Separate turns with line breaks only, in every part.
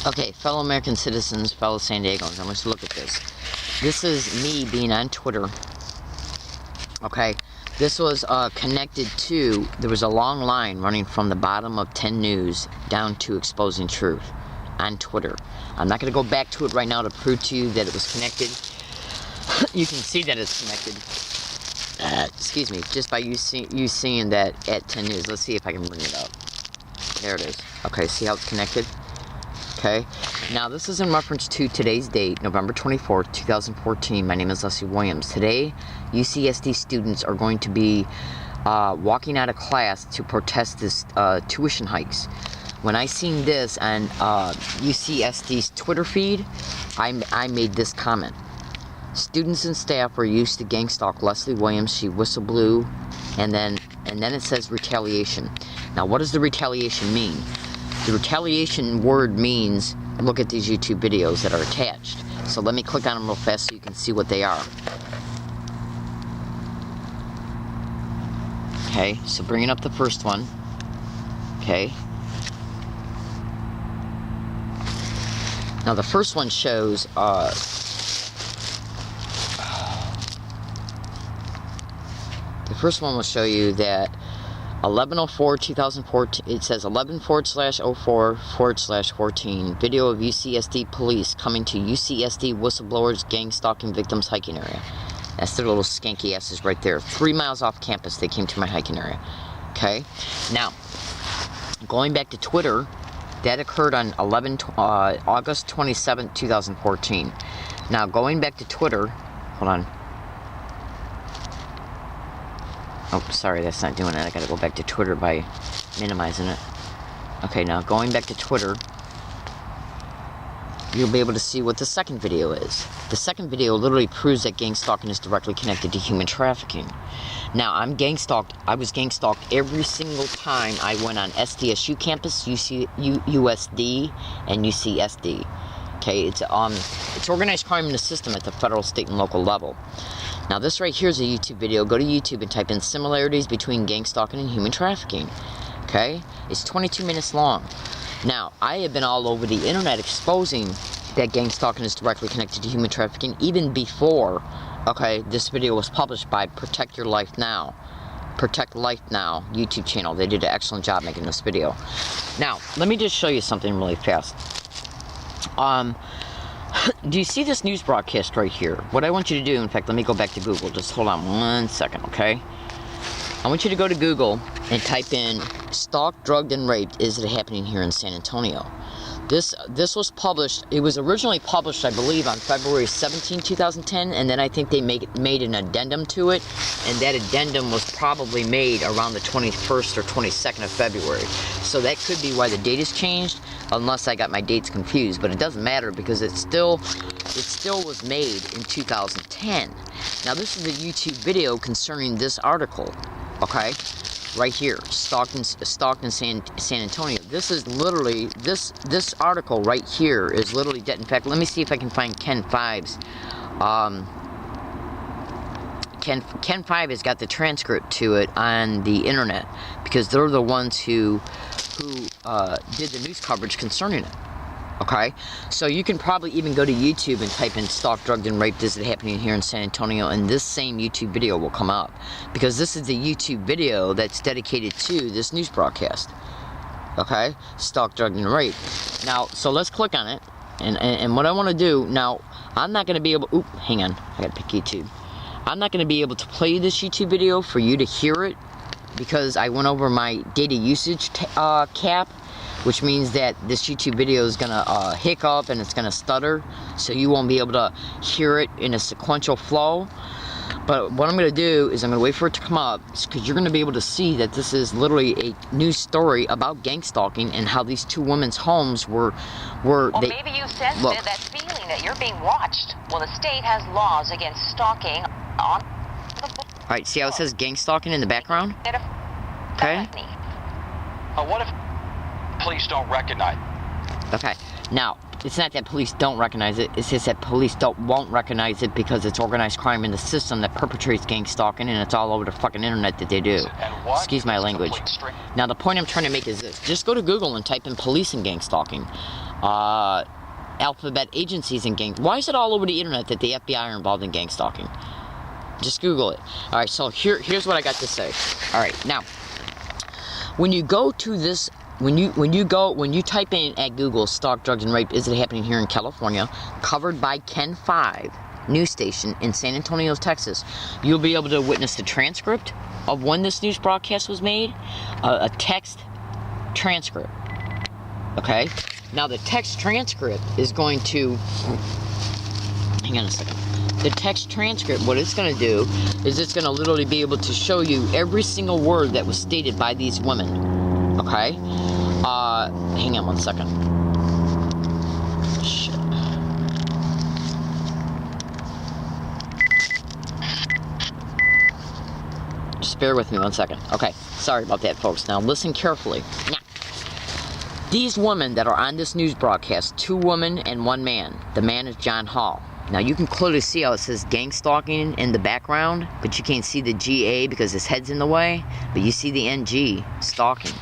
Okay, fellow American citizens, fellow San Diegans, I want you to look at this. This is me being on Twitter. Okay, this was connected to, there was a long line running from the bottom of 10 News down to Exposing Truth on Twitter. I'm not going to go back to it right now to prove to you that it was connected. You can see that it's connected. Excuse me, just by you seeing that at 10 News. Let's see if I can bring it up. There it is. Okay, see how it's connected? Okay, now this is in reference to today's date, November 24th, 2014. My name is Leslie Williams. Today, UCSD students are going to be walking out of class to protest this tuition hikes. When I seen this on UCSD's Twitter feed, I made this comment. Students and staff were used to gang stalk Leslie Williams. She whistle blew, and then it says retaliation. Now, what does the retaliation mean? The retaliation word means, look at these YouTube videos that are attached. So let me click on them real fast so you can see what they are. Okay, so bringing up the first one. Okay. Now the first one shows, the first one will show you that 11/04/2014, it says 11/04/04/14, video of UCSD police coming to UCSD whistleblowers gang stalking victims hiking area. That's their little skanky asses right there. 3 miles off campus, they came to my hiking area. Okay, now, going back to Twitter, that occurred on August 27th, 2014. Now, going back to Twitter, hold on. Oh, sorry, that's not doing it. I gotta go back to Twitter by minimizing it. Okay, now going back to Twitter, you'll be able to see what the second video is. The second video literally proves that gang stalking is directly connected to human trafficking. Now, I'm gang stalked. I was gang stalked every single time I went on SDSU campus, USD, and UCSD. Okay, it's organized crime in the system at the federal, state, and local level. Now this right here is a YouTube video. Go to YouTube and type in similarities between gang stalking and human trafficking. Okay? It's 22 minutes long. Now, I have been all over the internet exposing that gang stalking is directly connected to human trafficking even before, okay, this video was published by Protect Your Life Now. Protect Life Now YouTube channel. They did an excellent job making this video. Now, let me just show you something really fast. Do you see this news broadcast right here? What I want you to do, in fact, let me go back to Google. Just hold on 1 second, okay? I want you to go to Google and type in stalked, drugged, and raped. Is it happening here in San Antonio? This was published, it was originally published, I believe, on February 17, 2010, and then I think they made an addendum to it, and that addendum was probably made around the 21st or 22nd of February. So that could be why the date has changed, unless I got my dates confused, but it doesn't matter because it still was made in 2010. Now this is a YouTube video concerning this article, okay? Right here, stalked in San Antonio. This is literally, this article right here is literally dead. In fact, let me see if I can find Ken 5's. Ken 5 has got the transcript to it on the internet because they're the ones who did the news coverage concerning it. Okay, so you can probably even go to YouTube and type in stalked, drugged, and raped, is it happening here in San Antonio, and this same YouTube video will come up because this is the YouTube video that's dedicated to this news broadcast. Okay, stalked, drugged, and raped. Now, so let's click on it, and what I want to do now, I'm not going to be able. Oop, hang on, I got to pick YouTube. I'm not going to be able to play this YouTube video for you to hear it because I went over my data usage cap, which means that this YouTube video is going to hiccup and it's going to stutter, so you won't be able to hear it in a sequential flow. But what I'm going to do is I'm going to wait for it to come up because you're going to be able to see that this is literally a news story about gang stalking and how these two women's homes were
well, maybe you sense that feeling that you're being watched. Well, the state has laws against stalking on the book.
Alright, see how it says gang stalking in the background? Okay.
What if police don't recognize it?
Okay, now, it's not that police don't recognize it, it's just that police won't recognize it because it's organized crime in the system that perpetrates gang stalking, and it's all over the fucking internet that they do. Excuse my language. Now, the point I'm trying to make is this. Just go to Google and type in police and gang stalking. alphabet agencies in gang. Why is it all over the internet that the FBI are involved in gang stalking? Just Google it. All right, so here's what I got to say. All right, now, when you go to this, when you type in at Google, stalk, drugs, and rape, is it happening here in California, covered by Ken 5 news station in San Antonio, Texas, you'll be able to witness the transcript of when this news broadcast was made, a text transcript. Okay? Now the text transcript is going to, hang on a second. The text transcript, what it's going to do is it's going to literally be able to show you every single word that was stated by these women. Okay? Hang on one second. Shit. Just bear with me one second. Okay, sorry about that, folks. Now listen carefully. Now, these women that are on this news broadcast, 2 women and 1 man. The man is John Hall. Now you can clearly see how it says gang stalking in the background, but you can't see the GA because his head's in the way, but you see the NG, stalking.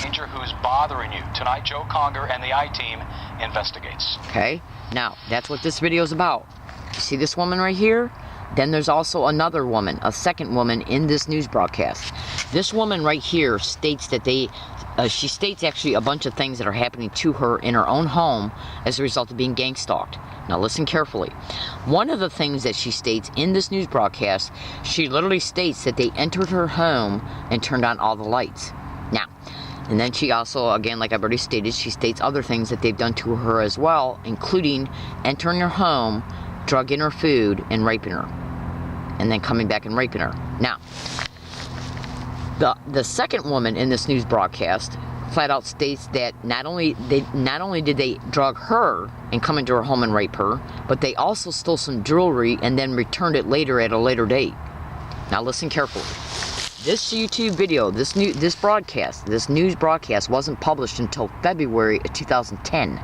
Danger who's bothering you. Tonight, Joe Conger and the I-Team investigates.
Okay, now that's what this video is about. You see this woman right here? Then there's also another woman, a second woman in this news broadcast. This woman right here states that she states actually a bunch of things that are happening to her in her own home as a result of being gang stalked. Now listen carefully. One of the things that she states in this news broadcast, she literally states that they entered her home and turned on all the lights. Now, and then she also, again, like I've already stated, she states other things that they've done to her as well, including entering her home, drugging her food, and raping her. And then coming back and raping her. Now, the second woman in this news broadcast flat out states that not only did they drug her and come into her home and rape her, but they also stole some jewelry and then returned it later at a later date. Now listen carefully. This YouTube video, this news broadcast wasn't published until February of 2010.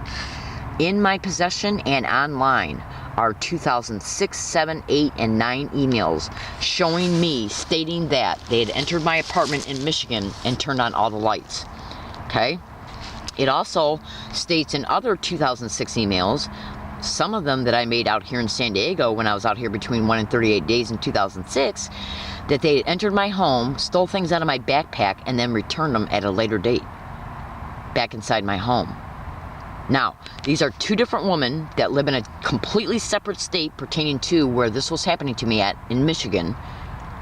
In my possession and online are 2006, 7, 8, and 9 emails showing me stating that they had entered my apartment in Michigan and turned on all the lights. Okay? It also states in other 2006 emails, some of them that I made out here in San Diego when I was out here between 1 and 38 days in 2006, that they had entered my home, stole things out of my backpack, and then returned them at a later date back inside my home. Now, these are 2 different women that live in a completely separate state pertaining to where this was happening to me at in Michigan.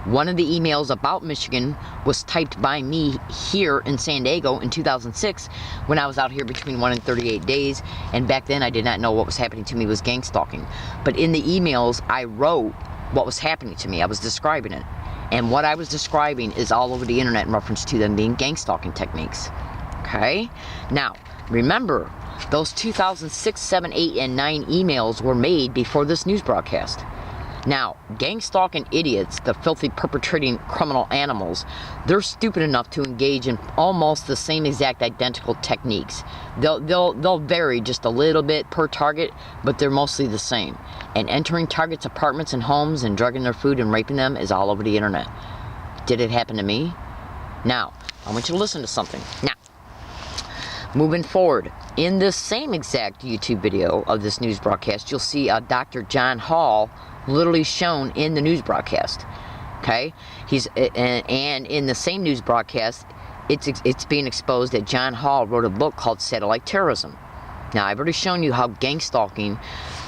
One of the emails about Michigan was typed by me here in San Diego in 2006 when I was out here between 1 and 38 days, and back then I did not know what was happening to me was gang stalking. But in the emails, I wrote what was happening to me. I was describing it. And what I was describing is all over the internet in reference to them being gang stalking techniques. Okay? Now, remember, those 2006, 7, 8, and 9 emails were made before this news broadcast. Now, gang stalking idiots, the filthy perpetrating criminal animals, they're stupid enough to engage in almost the same exact identical techniques. They'll vary just a little bit per target, but they're mostly the same. And entering targets' apartments and homes and drugging their food and raping them is all over the internet. Did it happen to me? Now, I want you to listen to something. Now, moving forward, in this same exact YouTube video of this news broadcast, you'll see Dr. John Hall literally shown in the news broadcast. Okay, and in the same news broadcast, it's being exposed that John Hall wrote a book called Satellite Terrorism. Now, I've already shown you how gang stalking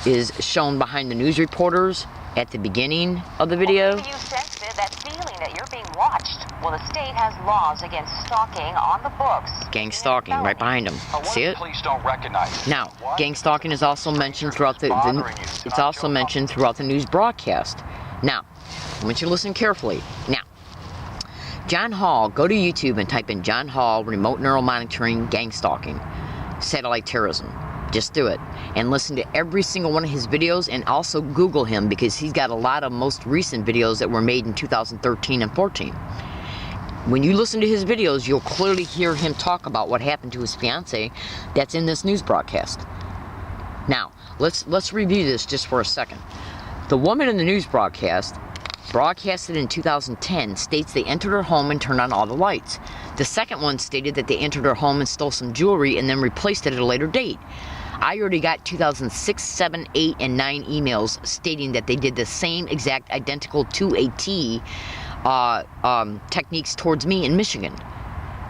is shown behind the news reporters at the beginning of the video.
Maybe you sensed that feeling that you're being watched. Well, the state has laws against stalking on the books.
Gang stalking, right behind them. See it?
Police don't recognize it.
Now, gang stalking is also mentioned throughout it's also mentioned throughout the news broadcast. Now, I want you to listen carefully. Now, John Hall, go to YouTube and type in John Hall, remote neural monitoring, gang stalking, satellite terrorism. Just do it. And listen to every single one of his videos, and also Google him because he's got a lot of most recent videos that were made in 2013 and 14. When you listen to his videos, you'll clearly hear him talk about what happened to his fiance that's in this news broadcast. Now, let's review this just for a second. The woman in the news broadcast broadcasted in 2010, states they entered her home and turned on all the lights. The second one stated that they entered her home and stole some jewelry and then replaced it at a later date. I already got 2006, 7, 8, and 9 emails stating that they did the same exact identical to a T techniques towards me in Michigan.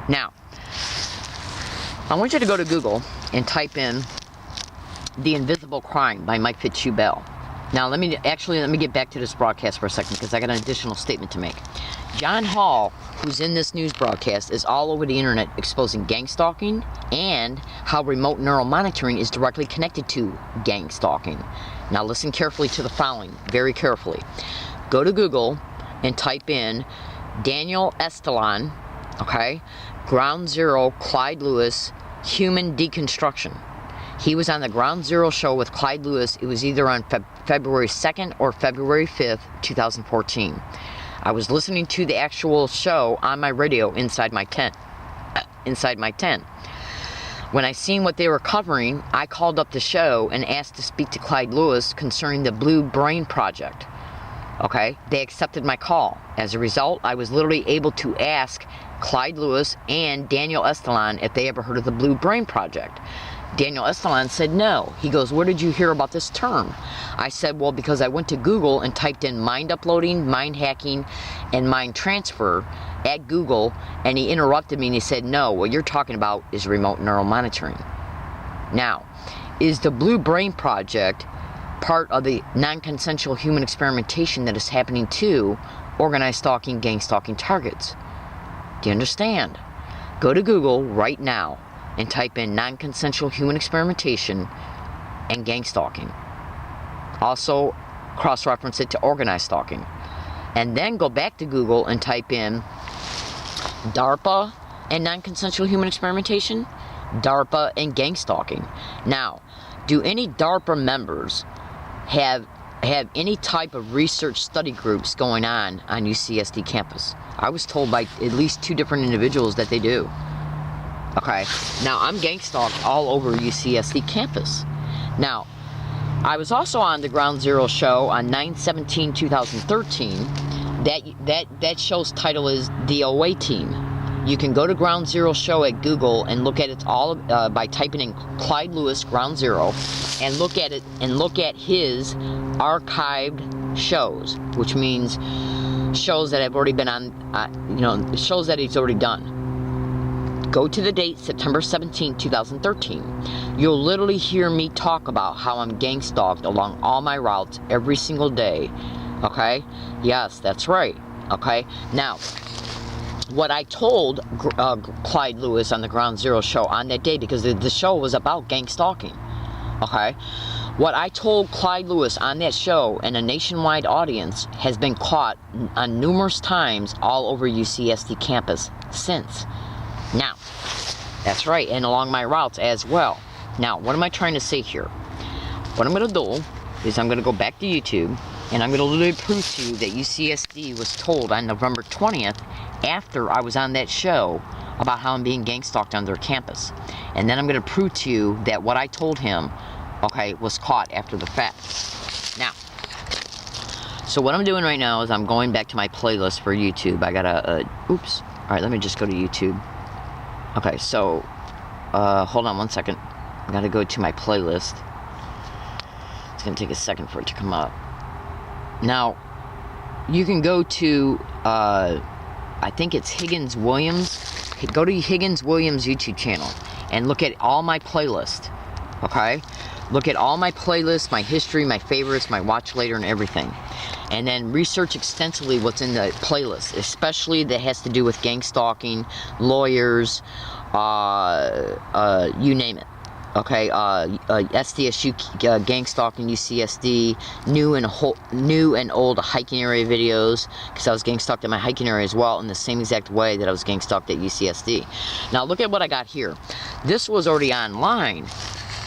Now, I want you to go to Google and type in The Invisible Crime by Mike Fitzhugh-Bell. Now, let me get back to this broadcast for a second because I got an additional statement to make. John Hall, who's in this news broadcast, is all over the internet exposing gang stalking and how remote neural monitoring is directly connected to gang stalking. Now, listen carefully to the following, very carefully. Go to Google and type in Daniel Estulin, okay, Ground Zero, Clyde Lewis, Human Deconstruction. He was on the Ground Zero show with Clyde Lewis. It was either on February 2nd or February 5th, 2014. I was listening to the actual show on my radio inside my tent. When I seen what they were covering, I called up the show and asked to speak to Clyde Lewis concerning the Blue Brain Project. Okay, they accepted my call. As a result, I was literally able to ask Clyde Lewis and Daniel Estulin if they ever heard of the Blue Brain Project. Daniel Estulin said no. He goes, where did you hear about this term? I said, well, because I went to Google and typed in mind uploading, mind hacking, and mind transfer at Google, and he interrupted me and he said, no, what you're talking about is remote neural monitoring. Now, is the Blue Brain Project part of the non-consensual human experimentation that is happening to organized stalking, gang stalking targets? Do you understand? Go to Google right now and type in non-consensual human experimentation and gang stalking. Also, cross-reference it to organized stalking. And then go back to Google and type in DARPA and non-consensual human experimentation, DARPA and gang stalking. Now, do any DARPA members have any type of research study groups going on UCSD campus? I was told by at least 2 different individuals that they do. Okay, now I'm gang stalked all over UCSD campus. Now, I was also on the Ground Zero show on 9/17/2013. That show's title is The OA Team. You can go to Ground Zero show at Google and look at it all by typing in Clyde Lewis Ground Zero, and look at it and look at his archived shows, which means shows that have already been on, shows that he's already done. Go to the date, September 17, 2013. You'll literally hear me talk about how I'm gang stalked along all my routes every single day. Okay? Yes, that's right. Okay? Now, what I told Clyde Lewis on the Ground Zero show on that day, because the show was about gang stalking. Okay? What I told Clyde Lewis on that show and a nationwide audience has been caught on numerous times all over UCSD campus since. Now, that's right, and along my routes as well. Now, what am I trying to say here? What I'm going to do is I'm going to go back to YouTube, and I'm going to literally prove to you that UCSD was told on November 20th, after I was on that show, about how I'm being gang stalked on their campus. And then I'm going to prove to you that what I told him, okay, was caught after the fact. Now, so what I'm doing right now is I'm going back to my playlist for YouTube. I got oops. All right, let me just go to YouTube. Okay, so, hold on one second. I gotta go to my playlist. It's gonna take a second for it to come up. Now, you can go to, I think it's Higgins Williams. Go to Higgins Williams YouTube channel and look at all my playlists, okay? Look at all my playlists, my history, my favorites, my watch later, and everything. And then research extensively what's in the playlist, especially that has to do with gang stalking, lawyers, you name it. Okay, SDSU gang stalking, UCSD, new and old hiking area videos, because I was gang stalked at my hiking area as well in the same exact way that I was gang stalked at UCSD. Now look at what I got here. This was already online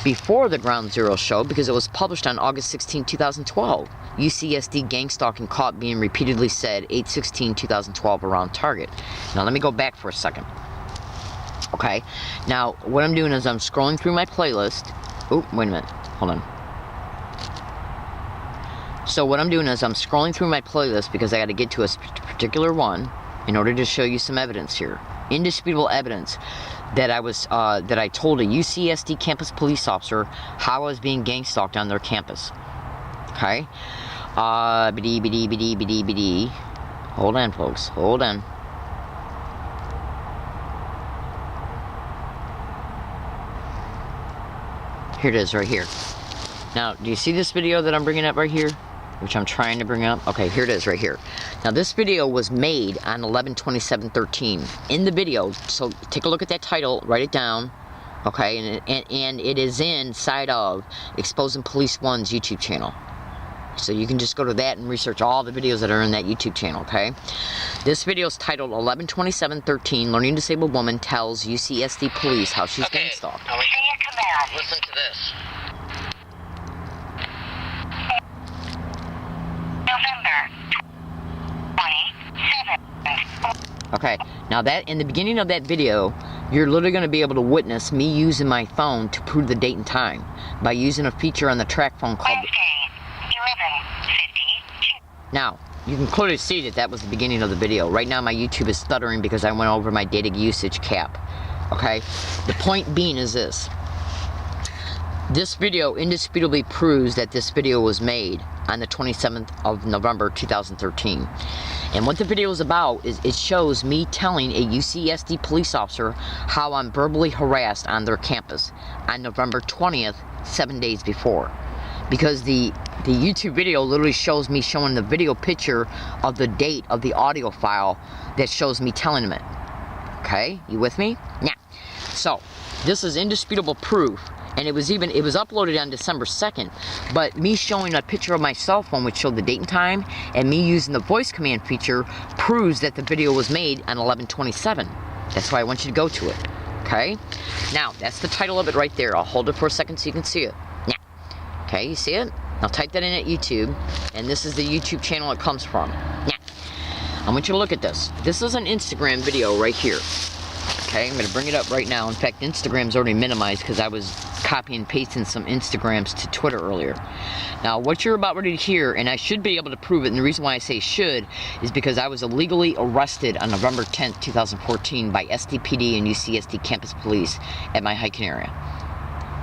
before the Ground Zero show because it was published on August 16, 2012. UCSD gang stalking caught being repeatedly said 8/16/2012 around Target. Now let me go back for a second. Okay, now what I'm doing is I'm scrolling through my playlist. Oh, wait a minute, hold on. So what I'm doing is I'm scrolling through my playlist because I got to get to a particular one in order to show you some evidence here. Indisputable evidence that I told a UCSD campus police officer how I was being gang stalked on their campus. Okay? Hold on, folks. Hold on. Here it is, right here. Now, do you see this video that I'm bringing up right here? Which I'm trying to bring up. Okay, here it is right here. Now, this video was made on 11/27/13. In the video, so take a look at that title, write it down. Okay, and it is inside of Exposing Police One's YouTube channel. So you can just go to that and research all the videos that are in that YouTube channel, okay? This video is titled 11/27/13, Learning Disabled Woman Tells UCSD Police How She's Gang Stalked.
Say your command.
Listen to this.
November 27th.
Okay, now that in the beginning of that video, you're literally going to be able to witness me using my phone to prove the date and time by using a feature on the track phone called...
Wednesday, 11:52.
Now, you can clearly see that that was the beginning of the video. Right now my YouTube is stuttering because I went over my data usage cap. Okay? The point being is this. This video indisputably proves that this video was made on the 27th of November 2013. And what the video is about is it shows me telling a UCSD police officer how I'm verbally harassed on their campus on November 20th, 7 days before. Because the YouTube video literally shows me showing the video picture of the date of the audio file that shows me telling him it. Okay? You with me? Yeah. So, this is indisputable proof. And it was uploaded on December 2nd, but me showing a picture of my cell phone which showed the date and time, and me using the voice command feature proves that the video was made on 11/27. That's why I want you to go to it. Okay? Now, that's the title of it right there. I'll hold it for a second so you can see it. Yeah. Okay, you see it? Now type that in at YouTube, and this is the YouTube channel it comes from. Yeah. I want you to look at this. This is an Instagram video right here. Okay, I'm going to bring it up right now. In fact, Instagram's already minimized because I was copying and pasting some Instagrams to Twitter earlier. Now, what you're about ready to hear, and I should be able to prove it, and the reason why I say should is because I was illegally arrested on November 10th, 2014 by SDPD and UCSD campus police at my hiking area.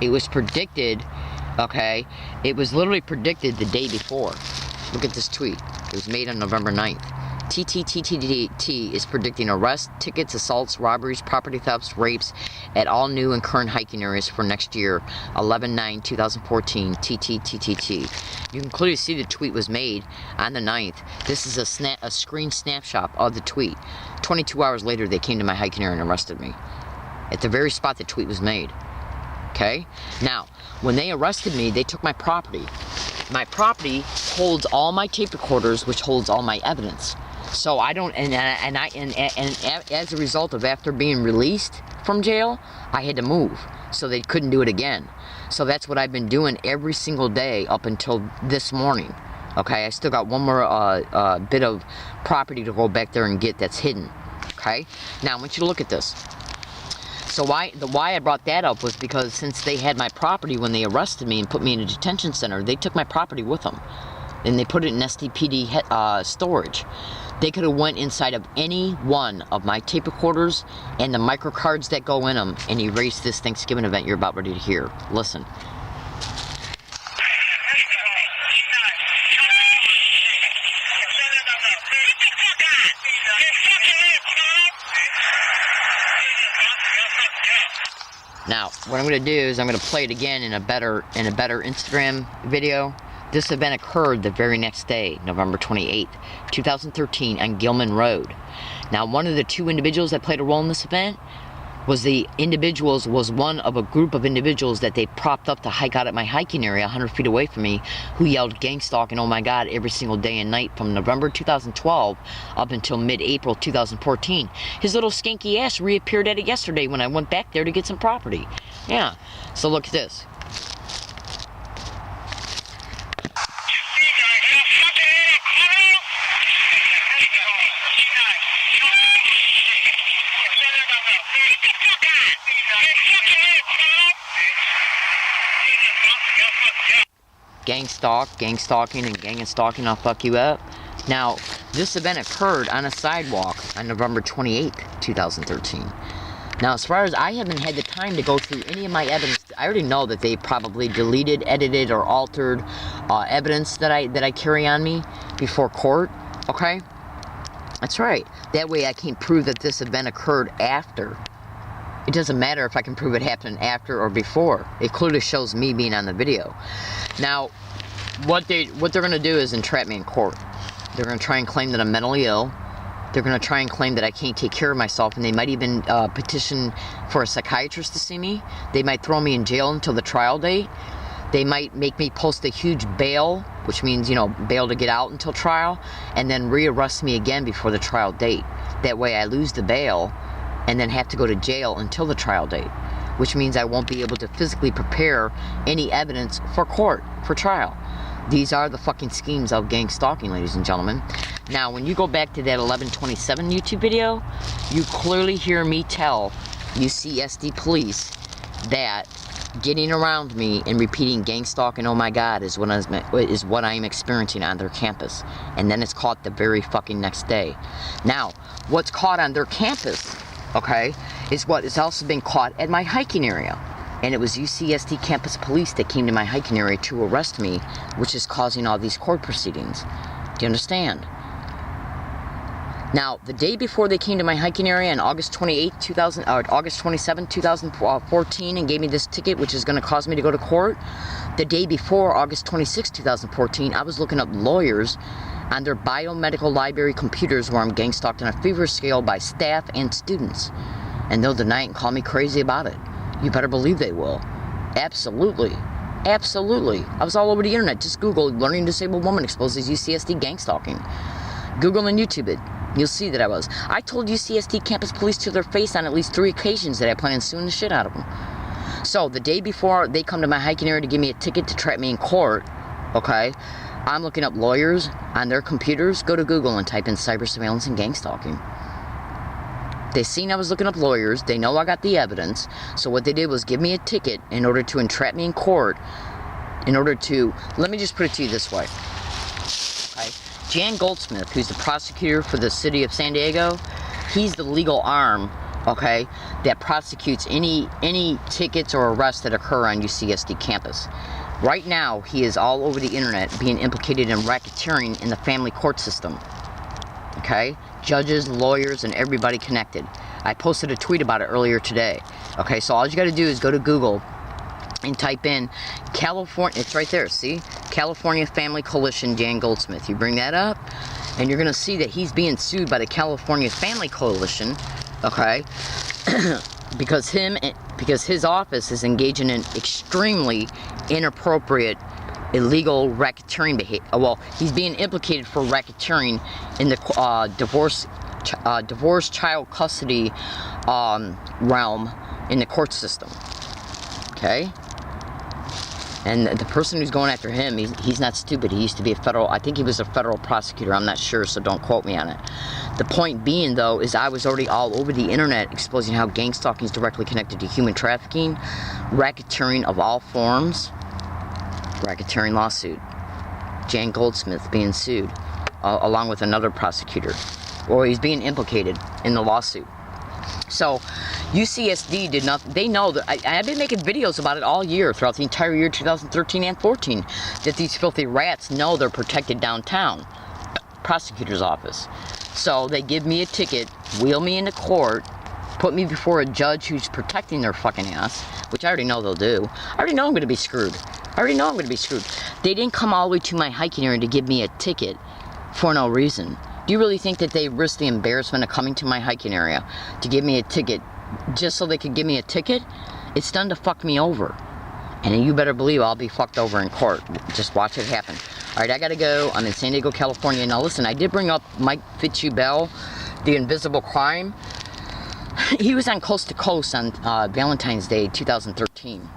It was predicted, okay, it was literally predicted the day before. Look at this tweet. It was made on November 9th. TTTTT is predicting arrests, tickets, assaults, robberies, property thefts, rapes at all new and current hiking areas for next year, 11/9/2014, TTTTT. You can clearly see the tweet was made on the 9th. This is a screen snapshot of the tweet. 22 hours later, they came to my hiking area and arrested me at the very spot the tweet was made. Okay? Now, when they arrested me, they took my property. My property holds all my tape recorders, which holds all my evidence. So I don't, and as a result of after being released from jail, I had to move, so they couldn't do it again. So that's what I've been doing every single day up until this morning. Okay, I still got one more bit of property to go back there and get that's hidden. Okay, now I want you to look at this. So why I brought that up was because since they had my property when they arrested me and put me in a detention center, they took my property with them. And they put it in SDPD storage. They could have went inside of any one of my tape recorders and the microcards that go in them and erased this Thanksgiving event you're about ready to hear. Listen. Now, what I'm going to do is I'm going to play it again in a better Instagram video. This event occurred the very next day, November 28th, 2013, on Gilman Road. Now, one of the two individuals that played a role in this event was one of a group of individuals that they propped up to hike out at my hiking area 100 feet away from me, who yelled gang stalk and oh my god every single day and night from November 2012 up until mid-April 2014. His little skanky ass reappeared at it yesterday when I went back there to get some property. Yeah, so look at this. gang stalking, and gang and stalking, I'll fuck you up. Now, this event occurred on a sidewalk on November 28th, 2013. Now, as far as I haven't had the time to go through any of my evidence, I already know that they probably deleted, edited, or altered evidence that I carry on me before court. Okay, that's right. That way, I can't prove that this event occurred after. It doesn't matter if I can prove it happened after or before. It clearly shows me being on the video. Now, what they're gonna do is entrap me in court. They're gonna try and claim that I'm mentally ill. They're going to try and claim that I can't take care of myself, and they might even petition for a psychiatrist to see me. They might throw me in jail until the trial date. They might make me post a huge bail, which means, you know, bail to get out until trial, and then rearrest me again before the trial date. That way I lose the bail and then have to go to jail until the trial date, which means I won't be able to physically prepare any evidence for court, for trial. These are the fucking schemes of gang stalking, ladies and gentlemen. Now, when you go back to that 11/27 YouTube video, you clearly hear me tell UCSD police that getting around me and repeating gang stalking, oh my God, is what I'm experiencing on their campus. And then it's caught the very fucking next day. Now, what's caught on their campus, okay, is what is also been caught at my hiking area. And it was UCSD campus police that came to my hiking area to arrest me, which is causing all these court proceedings. Do you understand? Now, the day before they came to my hiking area on August 27, 2014, and gave me this ticket, which is going to cause me to go to court, the day before, August 26, 2014, I was looking up lawyers on their biomedical library computers where I'm gang stalked on a feverish scale by staff and students. And they'll deny it and call me crazy about it. You better believe they will. Absolutely. Absolutely. I was all over the internet. Just Google learning disabled woman exposes UCSD gang stalking. Google and YouTube it. You'll see that I was. I told UCSD campus police to their face on at least 3 occasions that I plan on suing the shit out of them. So, the day before they come to my hiking area to give me a ticket to trap me in court, okay, I'm looking up lawyers on their computers. Go to Google and type in cyber surveillance and gang stalking. They seen I was looking up lawyers. They know I got the evidence. So what they did was give me a ticket in order to entrap me in court. In order to, let me just put it to you this way. Okay. Jan Goldsmith, who's the prosecutor for the city of San Diego, he's the legal arm, okay, that prosecutes any tickets or arrests that occur on UCSD campus. Right now, he is all over the internet being implicated in racketeering in the family court system. Okay? Judges, lawyers, and everybody connected. I posted a tweet about it earlier today. Okay, so all you gotta do is go to Google and type in California, it's right there, see? California Family Coalition, Jan Goldsmith. You bring that up, and you're gonna see that he's being sued by the California Family Coalition, okay? because his office is engaging in extremely inappropriate illegal racketeering behavior. Well, he's being implicated for racketeering in the divorce child custody realm in the court system. Okay? And the person who's going after him, he's not stupid. He used to be I think he was a federal prosecutor. I'm not sure, so don't quote me on it. The point being, though, is I was already all over the internet exposing how gang stalking is directly connected to human trafficking, racketeering of all forms, racketeering lawsuit. Jan Goldsmith being sued, along with another prosecutor. Or he's being implicated in the lawsuit. So, UCSD did not, they know that, I've been making videos about it all year, throughout the entire year 2013 and 14, that these filthy rats know they're protected downtown. Prosecutor's office. So, they give me a ticket, wheel me into court, put me before a judge who's protecting their fucking ass, which I already know they'll do. I already know I'm going to be screwed. They didn't come all the way to my hiking area to give me a ticket for no reason. Do you really think that they risked the embarrassment of coming to my hiking area to give me a ticket just so they could give me a ticket? It's done to fuck me over. And you better believe I'll be fucked over in court. Just watch it happen. Alright, I gotta go. I'm in San Diego, California. Now listen, I did bring up Mike Fitzhugh-Bell, the Invisible Crime. He was on Coast to Coast on Valentine's Day 2013.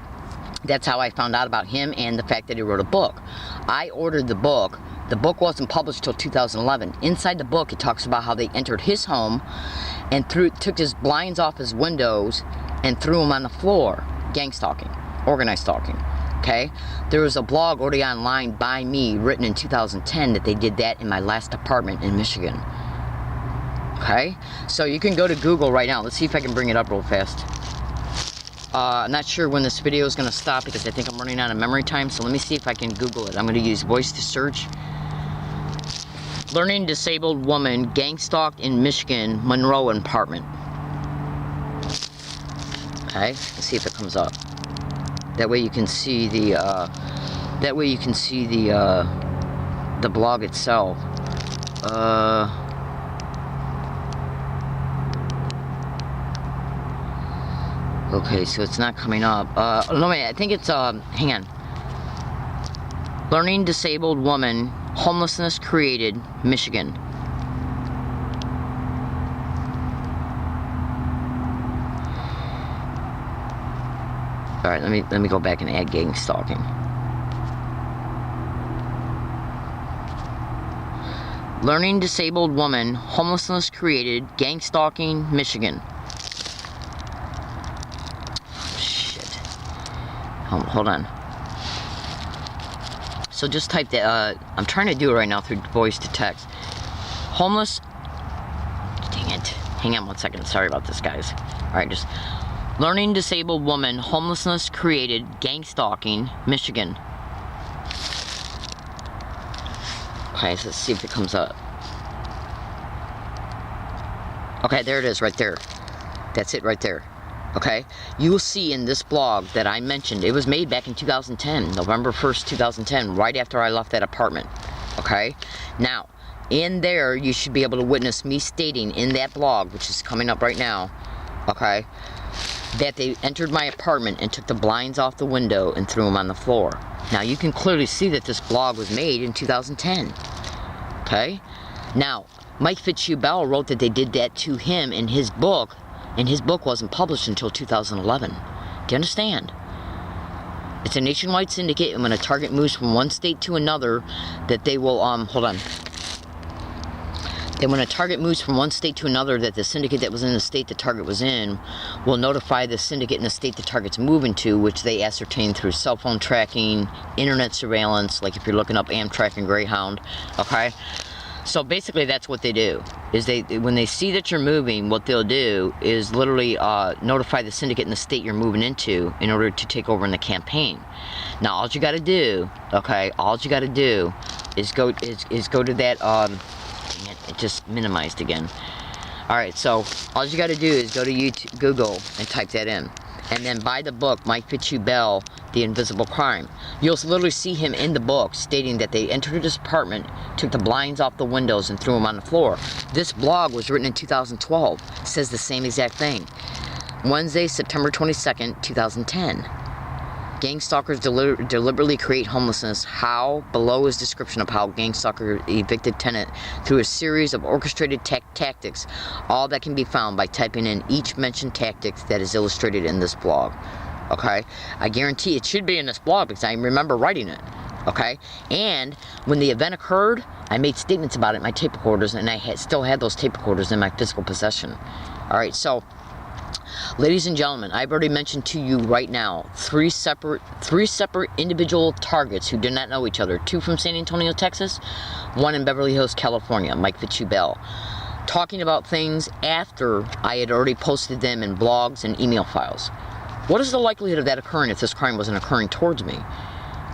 That's how I found out about him and the fact that he wrote a book. I ordered the book. The book wasn't published till 2011. Inside the book, it talks about how they entered his home and took his blinds off his windows and threw him on the floor. Gang stalking. Organized stalking. Okay, there was a blog already online by me written in 2010 that they did that in my last apartment in Michigan. Okay, so you can go to Google right now. Let's see if I can bring it up real fast. I'm not sure when this video is going to stop because I think I'm running out of memory time, so let me see if I can Google it. I'm going to use voice to search. Learning disabled woman gang stalked in Michigan Monroe apartment. Okay, let's see if it comes up. That way you can see the the blog itself. Okay, so it's not coming up. No, wait, I think it's hang on. Learning disabled woman homelessness created Michigan. All right, let me go back and add gang stalking. Learning disabled woman homelessness created gang stalking Michigan. Shit. Hold on. So just type that. I'm trying to do it right now through voice to text. Homeless. Dang it. Hang on one second. Sorry about this, guys. All right, just. Learning disabled woman homelessness created gang stalking Michigan. Okay, so let's see if it comes up. Okay, there it is right there. That's it right there. Okay, you will see in this blog that I mentioned, it was made back in 2010, November 1st, 2010, right after I left that apartment. Okay, now in there you should be able to witness me stating in that blog, which is coming up right now, okay, that they entered my apartment and took the blinds off the window and threw them on the floor. Now you can clearly see that this blog was made in 2010. Okay, now Mike Fitzhugh-Bell wrote that they did that to him in his book, and his book wasn't published until 2011. Do you understand? It's a nationwide syndicate, and when a target moves from one state to another, that they will hold on. Then when a target moves from one state to another, that the syndicate that was in the state the target was in will notify the syndicate in the state the target's moving to, which they ascertain through cell phone tracking, internet surveillance, like if you're looking up Amtrak and Greyhound, okay? So basically that's what they do, is when they see that you're moving, what they'll do is literally notify the syndicate in the state you're moving into in order to take over in the campaign. Now all you gotta do, okay, all you gotta do is go to that, dang it just minimized again. Alright, so all you got to do is go to YouTube, Google, and type that in. And then buy the book, Mike Fitzhugh-Bell, The Invisible Crime. You'll literally see him in the book stating that they entered his apartment, took the blinds off the windows, and threw them on the floor. This blog was written in 2012. It says the same exact thing. Wednesday, September 22nd, 2010. Gang stalkers deliberately create homelessness. How? Below is description of how gang stalker evicted tenant through a series of orchestrated tactics. All that can be found by typing in each mentioned tactics that is illustrated in this blog. Okay? I guarantee it should be in this blog because I remember writing it. Okay? And when the event occurred, I made statements about it in my tape recorders, and I still had those tape recorders in my physical possession. Alright, so ladies and gentlemen, I've already mentioned to you right now three separate individual targets who did not know each other. 2 from San Antonio, Texas, 1 in Beverly Hills, California, Mike Fitzhugh-Bell, talking about things after I had already posted them in blogs and email files. What is the likelihood of that occurring if this crime wasn't occurring towards me?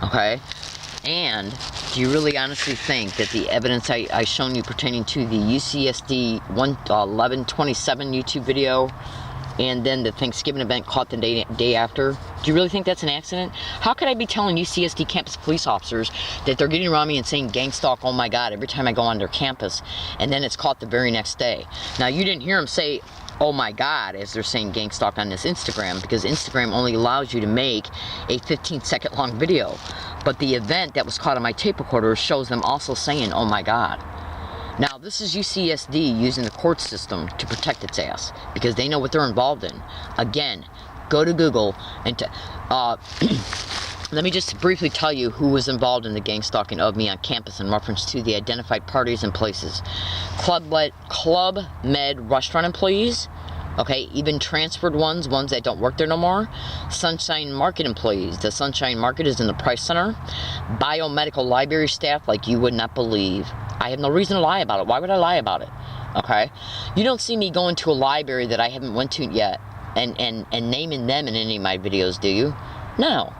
Okay? And do you really honestly think that the evidence I shown you pertaining to the UCSD 1127 YouTube video and then the Thanksgiving event caught the day after, do you really think that's an accident? How could I be telling UCSD campus police officers that they're getting around me and saying gang stalk, oh my god, every time I go on their campus, and then it's caught the very next day? Now, you didn't hear them say, oh my god, as they're saying gang stalk on this Instagram, because Instagram only allows you to make a 15-second long video. But the event that was caught on my tape recorder shows them also saying, oh my god. Now, this is UCSD using the court system to protect its ass, because they know what they're involved in. Again, go to Google and let me just briefly tell you who was involved in the gang stalking of me on campus in reference to the identified parties and places. Club Med restaurant employees, Okay, even transferred ones that don't work there no more. Sunshine Market employees. The Sunshine Market is in the Price Center. Biomedical library staff like you would not believe. I have no reason to lie about it. Why would I lie about it? Okay? You don't see me going to a library that I haven't went to yet and naming them in any of my videos, do you? No.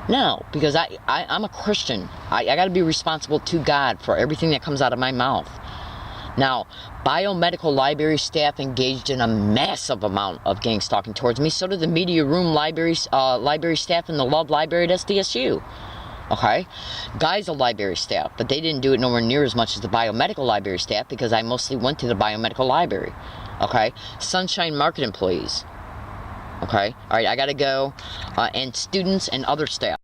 No, because I'm a Christian. I got to be responsible to God for everything that comes out of my mouth. Now, biomedical library staff engaged in a massive amount of gang stalking towards me. So did the media room library staff in the Love Library at SDSU. Okay? Guys are library staff, but they didn't do it nowhere near as much as the biomedical library staff because I mostly went to the biomedical library. Okay? Sunshine Market employees. Okay? Alright, I gotta go. And students and other staff.